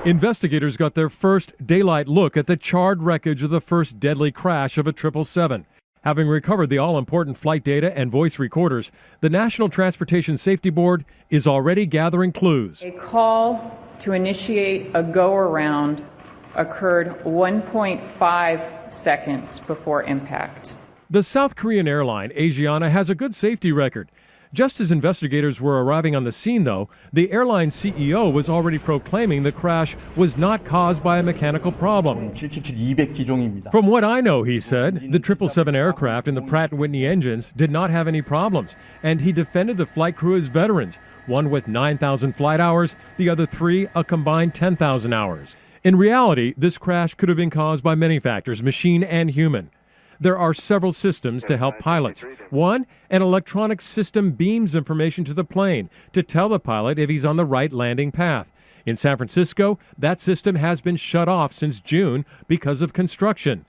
Investigators got their first daylight look at the charred wreckage of the first deadly crash of a 777. Having recovered the all-important flight data and voice recorders, the National Transportation Safety Board is already gathering clues. A call to initiate a go-around occurred 1.5 seconds before impact. The South Korean airline Asiana has a good safety record. Just as investigators were arriving on the scene, though, the airline CEO was already proclaiming the crash was not caused by a mechanical problem. From what I know, he said, the 777 aircraft and the Pratt & Whitney engines did not have any problems, and he defended the flight crew as veterans, one with 9,000 flight hours, the other three a combined 10,000 hours. In reality, this crash could have been caused by many factors, machine and human. There are several systems to help pilots. One, an electronic system beams information to the plane to tell the pilot if he's on the right landing path. In San Francisco, that system has been shut off since June because of construction.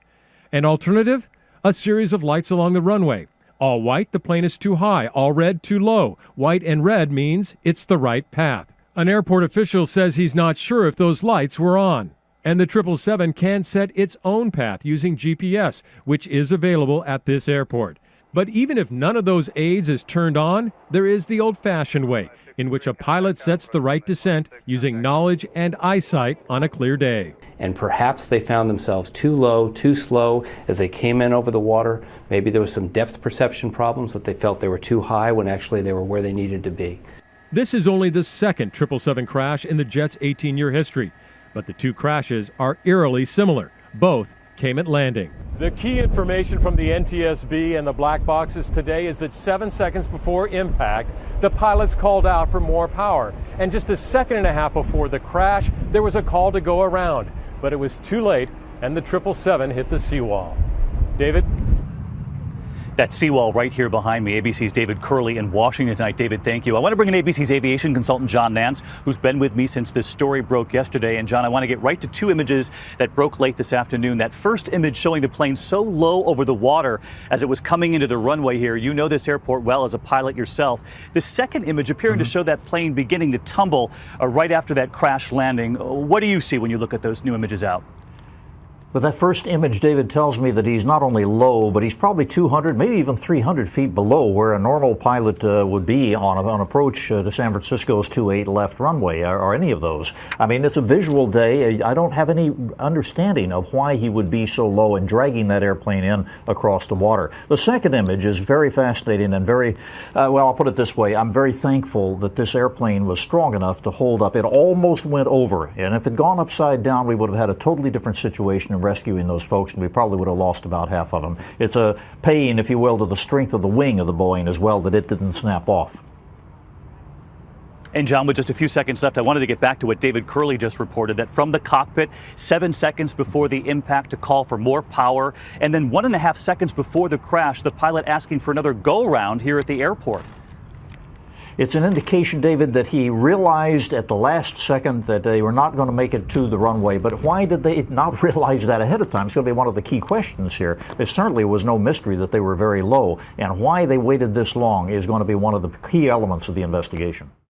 An alternative? A series of lights along the runway. All white, the plane is too high. All red, too low. White and red means it's the right path. An airport official says he's not sure if those lights were on. And the 777 can set its own path using GPS, which is available at this airport. But even if none of those aids is turned on, there is the old-fashioned way, in which a pilot sets the right descent using knowledge and eyesight on a clear day. And perhaps they found themselves too low, too slow as they came in over the water. Maybe there was some depth perception problems, that they felt they were too high when actually they were where they needed to be. This is only the second 777 crash in the jet's 18-year history. But the two crashes are eerily similar. Both came at landing. The key information from the NTSB and the black boxes today is that 7 seconds before impact, the pilots called out for more power. And just a second and a half before the crash, there was a call to go around. But it was too late, and the 777 hit the seawall. David? That seawall right here behind me. ABC's David Curley in Washington tonight. David, thank you. I want to bring in ABC's aviation consultant, John Nance, who's been with me since this story broke yesterday. And John, I want to get right to two images that broke late this afternoon. That first image showing the plane so low over the water as it was coming into the runway here. You know this airport well as a pilot yourself. The second image appearing to show that plane beginning to tumble right after that crash landing. What do you see when you look at those new images out? But that first image, David, tells me that he's not only low, but he's probably 200, maybe even 300 feet below where a normal pilot would be on approach to San Francisco's 28 left runway, or any of those. I mean, it's a visual day. I don't have any understanding of why he would be so low and dragging that airplane in across the water. The second image is very fascinating and very, well, I'll put it this way. I'm very thankful that this airplane was strong enough to hold up. It almost went over, and if it had gone upside down, we would have had a totally different situation in rescuing those folks, and we probably would have lost about half of them. It's a paying, if you will, to the strength of the wing of the Boeing as well, that it didn't snap off. And John, with just a few seconds left, I wanted to get back to what David Curley just reported, that from the cockpit, 7 seconds before the impact to call for more power, and then 1.5 seconds before the crash, the pilot asking for another go-round here at the airport. It's an indication, David, that he realized at the last second that they were not going to make it to the runway. But why did they not realize that ahead of time? It's going to be one of the key questions here. There certainly was no mystery that they were very low. And why they waited this long is going to be one of the key elements of the investigation.